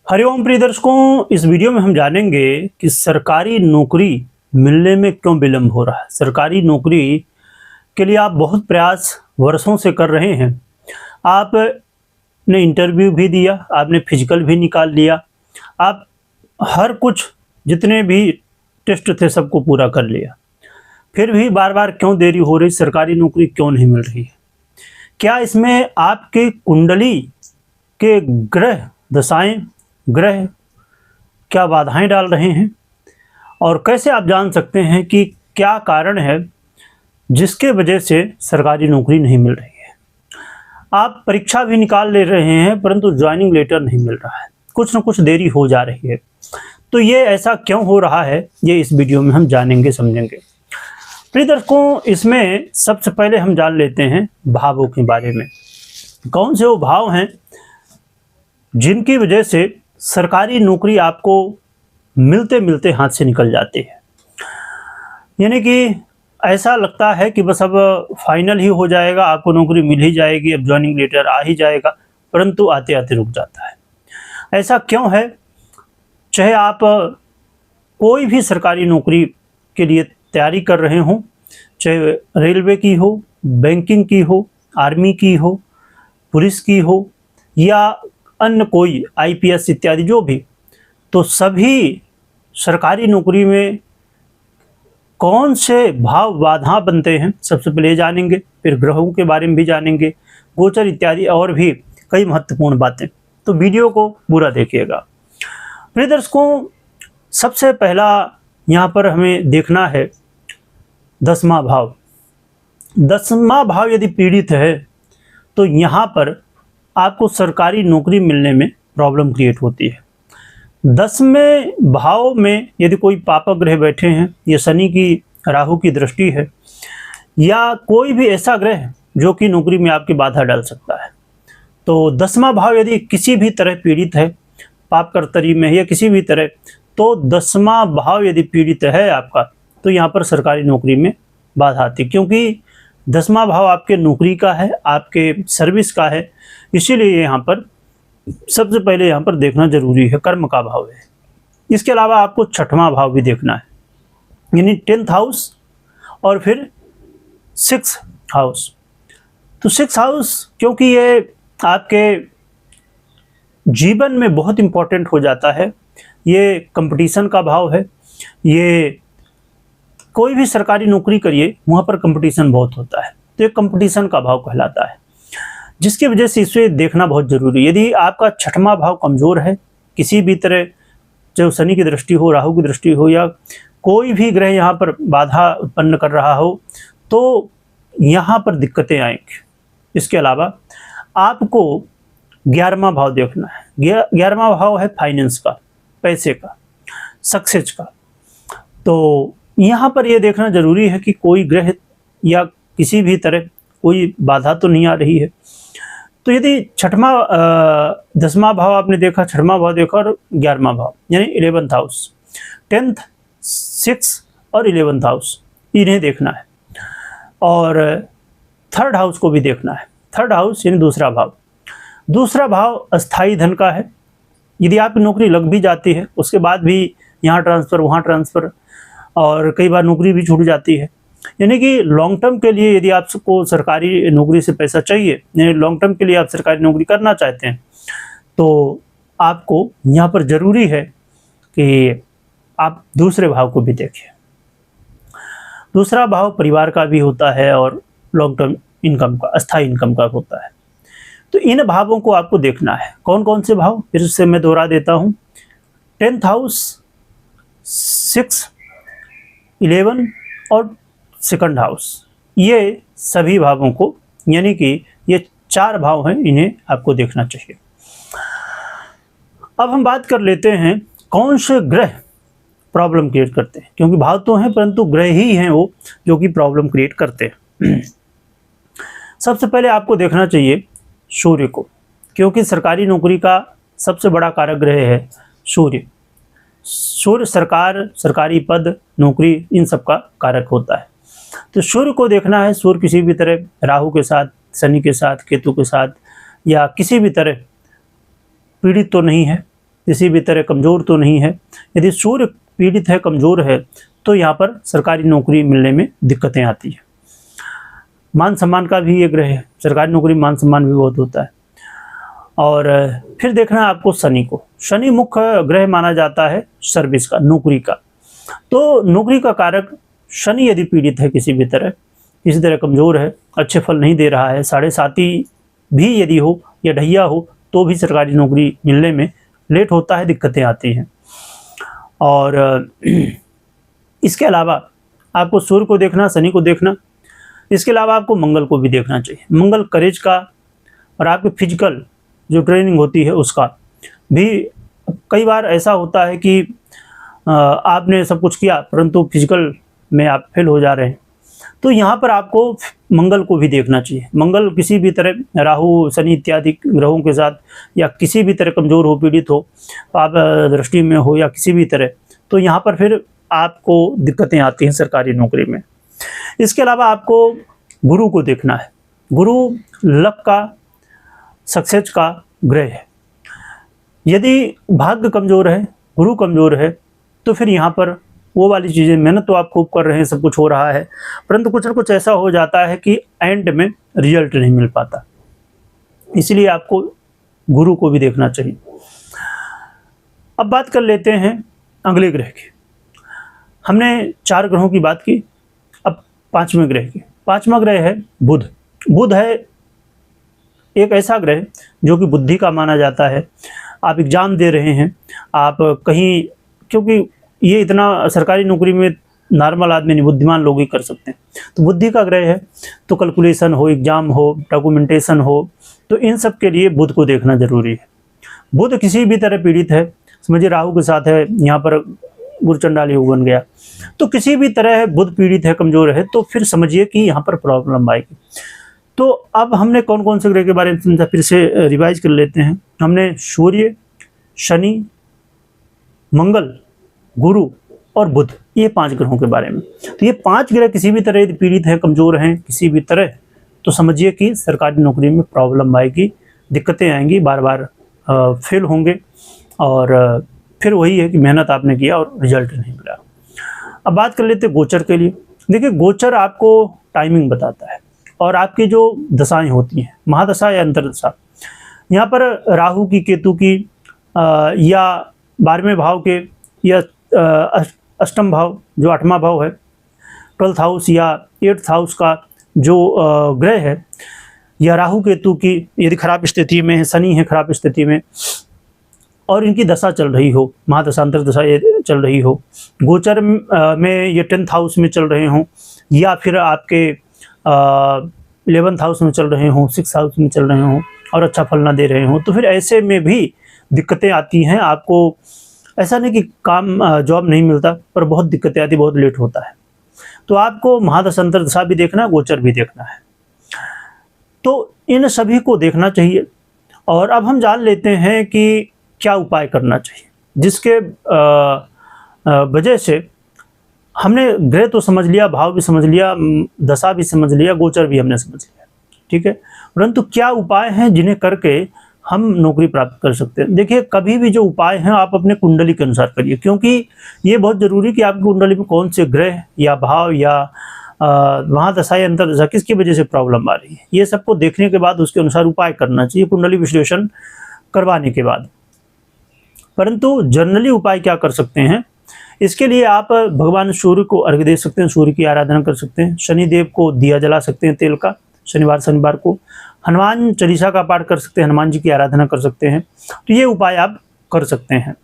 हरिओम प्रिय दर्शकों, इस वीडियो में हम जानेंगे कि सरकारी नौकरी मिलने में क्यों विलंब हो रहा है। सरकारी नौकरी के लिए आप बहुत प्रयास वर्षों से कर रहे हैं। आपने इंटरव्यू भी दिया, आपने फिजिकल भी निकाल लिया, आप हर कुछ जितने भी टेस्ट थे सबको पूरा कर लिया, फिर भी बार बार क्यों देरी हो रही, सरकारी नौकरी क्यों नहीं मिल रही है? क्या इसमें आपके कुंडली के ग्रह दशाएं, ग्रह क्या बाधाएं डाल रहे हैं, और कैसे आप जान सकते हैं कि क्या कारण है जिसके वजह से सरकारी नौकरी नहीं मिल रही है? आप परीक्षा भी निकाल ले रहे हैं परंतु ज्वाइनिंग लेटर नहीं मिल रहा है, कुछ न कुछ देरी हो जा रही है। तो ये ऐसा क्यों हो रहा है, ये इस वीडियो में हम जानेंगे, समझेंगे। प्रिय दर्शकों, इसमें सबसे पहले हम जान लेते हैं भावों के बारे में। कौन से वो भाव हैं जिनकी वजह से सरकारी नौकरी आपको मिलते मिलते हाथ से निकल जाती है, यानी कि ऐसा लगता है कि बस अब फाइनल ही हो जाएगा, आपको नौकरी मिल ही जाएगी, अब ज्वाइनिंग लेटर आ ही जाएगा, परंतु आते आते रुक जाता है। ऐसा क्यों है? चाहे आप कोई भी सरकारी नौकरी के लिए तैयारी कर रहे हों, चाहे रेलवे की हो, बैंकिंग की हो, आर्मी की हो, पुलिस की हो, या अन्य कोई आईपीएस इत्यादि जो भी, तो सभी सरकारी नौकरी में कौन से भाव बाधा बनते हैं सबसे पहले जानेंगे, फिर ग्रहों के बारे में भी जानेंगे, गोचर इत्यादि और भी कई महत्वपूर्ण बातें। तो वीडियो को पूरा देखिएगा। प्रिय दर्शकों, सबसे पहला यहाँ पर हमें देखना है 10वां भाव। 10वां भाव यदि पीड़ित है तो यहाँ पर आपको सरकारी नौकरी मिलने में प्रॉब्लम क्रिएट होती है। 10वें भाव में यदि कोई पापक ग्रह बैठे हैं, या शनि की, राहु की दृष्टि है, या कोई भी ऐसा ग्रह जो कि नौकरी में आपकी बाधा डाल सकता है, तो 10वां भाव यदि किसी भी तरह पीड़ित है, पाप कर्तरी में या किसी भी तरह, तो 10वां भाव यदि पीड़ित है आपका, तो यहाँ पर सरकारी नौकरी में बाधा आती है, क्योंकि 10वां भाव आपके नौकरी का है, आपके सर्विस का है। इसीलिए यहाँ पर सबसे पहले यहाँ पर देखना जरूरी है, कर्म का भाव है। इसके अलावा आपको 6वां भाव भी देखना है, यानी 10th हाउस और फिर 6th हाउस। तो 6th हाउस क्योंकि ये आपके जीवन में बहुत इंपॉर्टेंट हो जाता है, ये कंपटीशन का भाव है। ये कोई भी सरकारी नौकरी करिए, वहाँ पर कंपटीशन बहुत होता है, तो ये कंपटीशन का भाव कहलाता है, जिसकी वजह से इसे देखना बहुत जरूरी है। यदि आपका 6वां भाव कमज़ोर है किसी भी तरह, चाहे शनि की दृष्टि हो, राहु की दृष्टि हो, या कोई भी ग्रह यहाँ पर बाधा उत्पन्न कर रहा हो, तो यहाँ पर दिक्कतें आएंगी। इसके अलावा आपको 11वां भाव देखना है। 11वां भाव है फाइनेंस का, पैसे का, सक्सेस का। तो यहाँ पर यह देखना जरूरी है कि कोई ग्रह या किसी भी तरह कोई बाधा तो नहीं आ रही है। तो यदि 10वां भाव आपने देखा, 6वां भाव देखा और 11वां भाव, यानी 11th हाउस, 10th, 6th और 11th हाउस, इन्हें देखना है। और 3rd हाउस को भी देखना है। 3rd हाउस यानी दूसरा भाव। दूसरा भाव अस्थाई धन का है। यदि आपकी नौकरी लग भी जाती है, उसके बाद भी यहाँ ट्रांसफ़र, वहाँ ट्रांसफ़र, और कई बार नौकरी भी छूट जाती है, यानी कि लॉन्ग टर्म के लिए यदि आपको सरकारी नौकरी से पैसा चाहिए, यानी लॉन्ग टर्म के लिए आप सरकारी नौकरी करना चाहते हैं, तो आपको यहाँ पर ज़रूरी है कि आप दूसरे भाव को भी देखें। दूसरा भाव परिवार का भी होता है और लॉन्ग टर्म इनकम का, अस्थायी इनकम का होता है। तो इन भावों को आपको देखना है। कौन कौन से भाव, फिर से मैं दोहरा देता हूँ। 10th हाउस, 6, 11 और 2nd हाउस, ये सभी भावों को, यानी कि ये 4 भाव हैं, इन्हें आपको देखना चाहिए। अब हम बात कर लेते हैं कौन से ग्रह प्रॉब्लम क्रिएट करते हैं, क्योंकि भाव तो हैं परंतु ग्रह ही हैं वो जो कि प्रॉब्लम क्रिएट करते हैं। सबसे पहले आपको देखना चाहिए सूर्य को, क्योंकि सरकारी नौकरी का सबसे बड़ा कारक ग्रह है सूर्य। सूर्य सरकार, सरकारी पद, नौकरी, इन सब का कारक होता है। तो सूर्य को देखना है। सूर्य किसी भी तरह राहु के साथ, शनि के साथ, केतु के साथ, या किसी भी तरह पीड़ित तो नहीं है, किसी भी तरह कमज़ोर तो नहीं है। यदि सूर्य पीड़ित है, कमज़ोर है, तो यहाँ पर सरकारी नौकरी मिलने में दिक्कतें आती हैं। मान सम्मान का भी ये ग्रह है, सरकारी नौकरी में मान सम्मान भी बहुत होता है। और फिर देखना है आपको शनि को। शनि मुख्य ग्रह माना जाता है सर्विस का, नौकरी का। तो नौकरी का कारक शनि यदि पीड़ित है किसी तरह कमज़ोर है, अच्छे फल नहीं दे रहा है, 7.5 भी यदि हो या ढैया हो, तो भी सरकारी नौकरी मिलने में लेट होता है, दिक्कतें आती हैं। और इसके अलावा आपको सूर्य को देखना, शनि को देखना, इसके अलावा आपको मंगल को भी देखना चाहिए। मंगल करेज का और आपके फिजिकल जो ट्रेनिंग होती है उसका भी कई बार ऐसा होता है कि आपने सब कुछ किया परंतु फिजिकल में आप फेल हो जा रहे हैं, तो यहाँ पर आपको मंगल को भी देखना चाहिए। मंगल किसी भी तरह राहु, शनि इत्यादि ग्रहों के साथ या किसी भी तरह कमज़ोर हो, पीड़ित हो, आप दृष्टि में हो या किसी भी तरह, तो यहाँ पर फिर आपको दिक्कतें आती हैं सरकारी नौकरी में। इसके अलावा आपको गुरु को देखना है। गुरु लक का, सक्सेस का ग्रह है। यदि भाग्य कमज़ोर है, गुरु कमज़ोर है, तो फिर यहाँ पर वो वाली चीज़ें, मेहनत तो आप खूब कर रहे हैं, सब कुछ हो रहा है, परंतु कुछ न कुछ ऐसा हो जाता है कि एंड में रिजल्ट नहीं मिल पाता। इसलिए आपको गुरु को भी देखना चाहिए। अब बात कर लेते हैं अगले ग्रह की। हमने 4 ग्रहों की बात की, अब 5वें ग्रह की। 5वां ग्रह है बुध। बुध है एक ऐसा ग्रह जो कि बुद्धि का माना जाता है। आप एग्ज़ाम दे रहे हैं, आप कहीं, क्योंकि ये इतना सरकारी नौकरी में नॉर्मल आदमी नहीं, बुद्धिमान लोग ही कर सकते हैं, तो बुद्धि का ग्रह है। तो कैलकुलेशन हो, एग्ज़ाम हो, डॉक्यूमेंटेशन हो, तो इन सब के लिए बुध को देखना जरूरी है। बुध किसी भी तरह पीड़ित है, समझिए राहु के साथ है, यहाँ पर गुरचंडाल योग बन गया, तो किसी भी तरह बुध पीड़ित है, कमज़ोर है, तो फिर समझिए कि यहाँ पर प्रॉब्लम आएगी। तो अब हमने कौन कौन से ग्रह के बारे में समझा, फिर से रिवाइज कर लेते हैं। हमने सूर्य, शनि, मंगल, गुरु और बुध, ये 5 ग्रहों के बारे में। तो ये 5 ग्रह किसी भी तरह पीड़ित हैं, कमज़ोर हैं किसी भी तरह, तो समझिए कि सरकारी नौकरी में प्रॉब्लम आएगी, दिक्कतें आएंगी, बार बार फेल होंगे, और फिर वही है कि मेहनत आपने किया और रिजल्ट नहीं मिला। अब बात कर लेते हैं गोचर के लिए। देखिए, गोचर आपको टाइमिंग बताता है और आपकी जो दशाएं होती हैं, महादशा या अंतरदशा, यहाँ पर राहु की, केतु की, या 12वें भाव के, या अष्टम भाव जो 8वां भाव है, 12th हाउस या 8th हाउस का जो ग्रह है, या राहु केतु की यदि खराब स्थिति में है, शनि है खराब स्थिति में, और इनकी दशा चल रही हो, महादशा अंतरदशा ये चल रही हो, गोचर में ये 10th हाउस में चल रहे हों, या फिर आपके 11th हाउस में चल रहे हों, 6th हाउस में चल रहे हों और अच्छा फल ना दे रहे हों, तो फिर ऐसे में भी दिक्कतें आती हैं। आपको ऐसा नहीं कि काम, जॉब नहीं मिलता, पर बहुत दिक्कतें आती, बहुत लेट होता है। तो आपको महादशा अंतरदशा भी देखना है, गोचर भी देखना है, तो इन सभी को देखना चाहिए। और अब हम जान लेते हैं कि क्या उपाय करना चाहिए, जिसके वजह से हमने ग्रह तो समझ लिया, भाव भी समझ लिया, दशा भी समझ लिया, गोचर भी हमने समझ लिया, ठीक है, परंतु क्या उपाय हैं जिन्हें करके हम नौकरी प्राप्त कर सकते हैं। देखिए, कभी भी जो उपाय हैं आप अपने कुंडली के अनुसार करिए, क्योंकि ये बहुत ज़रूरी कि आपकी कुंडली में कौन से ग्रह या भाव या महादशा या अंतरदशा किसकी वजह से प्रॉब्लम आ रही है, ये सबको देखने के बाद उसके अनुसार उपाय करना चाहिए, कुंडली विश्लेषण करवाने के बाद। परंतु जनरली उपाय क्या कर सकते हैं, इसके लिए आप भगवान सूर्य को अर्घ्य दे सकते हैं, सूर्य की आराधना कर सकते हैं, शनिदेव को दिया जला सकते हैं तेल का शनिवार को, हनुमान चालीसा का पाठ कर सकते हैं, हनुमान जी की आराधना कर सकते हैं। तो ये उपाय आप कर सकते हैं।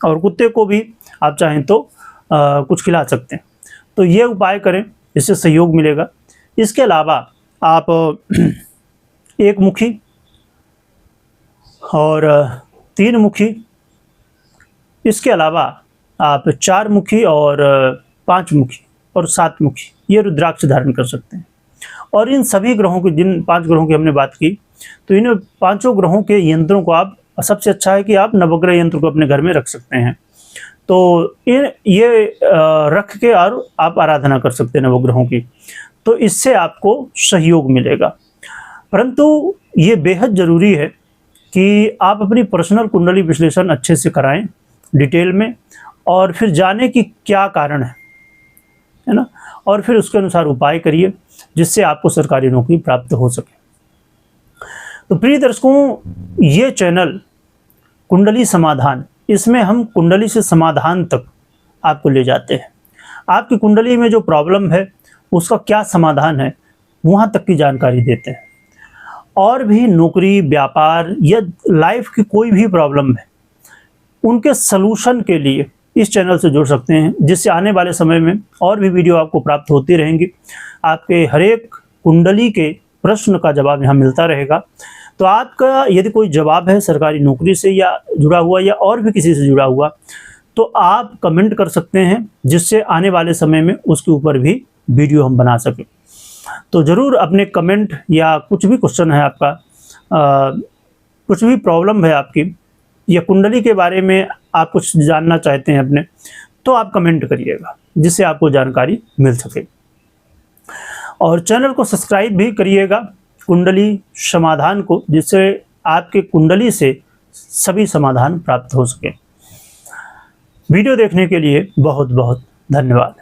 और कुत्ते को भी आप चाहें तो कुछ खिला सकते हैं। तो ये उपाय करें, इससे सहयोग मिलेगा। इसके अलावा आप 1 मुखी और 3 मुखी, इसके अलावा आप 4 मुखी और 5 मुखी और 7 मुखी, ये रुद्राक्ष धारण कर सकते हैं। और इन सभी ग्रहों की, जिन 5 ग्रहों की हमने बात की, तो इन 5 ग्रहों के यंत्रों को आप, सबसे अच्छा है कि आप नवग्रह यंत्र को अपने घर में रख सकते हैं। तो ये रख के और आप आराधना कर सकते हैं नवग्रहों की, तो इससे आपको सहयोग मिलेगा। परंतु ये बेहद ज़रूरी है कि आप अपनी पर्सनल कुंडली विश्लेषण अच्छे से कराएं डिटेल में, और फिर जाने कि क्या कारण है ना, और फिर उसके अनुसार उपाय करिए जिससे आपको सरकारी नौकरी प्राप्त हो सके। तो प्रिय दर्शकों, ये चैनल कुंडली समाधान, इसमें हम कुंडली से समाधान तक आपको ले जाते हैं। आपकी कुंडली में जो प्रॉब्लम है उसका क्या समाधान है, वहाँ तक की जानकारी देते हैं। और भी नौकरी, व्यापार या लाइफ की कोई भी प्रॉब्लम है, उनके सलूशन के लिए इस चैनल से जुड़ सकते हैं, जिससे आने वाले समय में और भी वीडियो आपको प्राप्त होती रहेंगी। आपके हर एक कुंडली के प्रश्न का जवाब यहाँ मिलता रहेगा। तो आपका यदि कोई जवाब है सरकारी नौकरी से या जुड़ा हुआ या और भी किसी से जुड़ा हुआ, तो आप कमेंट कर सकते हैं, जिससे आने वाले समय में उसके ऊपर भी वीडियो हम बना सकें। तो ज़रूर अपने कमेंट या कुछ भी क्वेश्चन है आपका, कुछ भी प्रॉब्लम है आपकी, या कुंडली के बारे में आप कुछ जानना चाहते हैं अपने, तो आप कमेंट करिएगा जिससे आपको जानकारी मिल सके। और चैनल को सब्सक्राइब भी करिएगा कुंडली समाधान को, जिससे आपके कुंडली से सभी समाधान प्राप्त हो सके। वीडियो देखने के लिए बहुत बहुत धन्यवाद।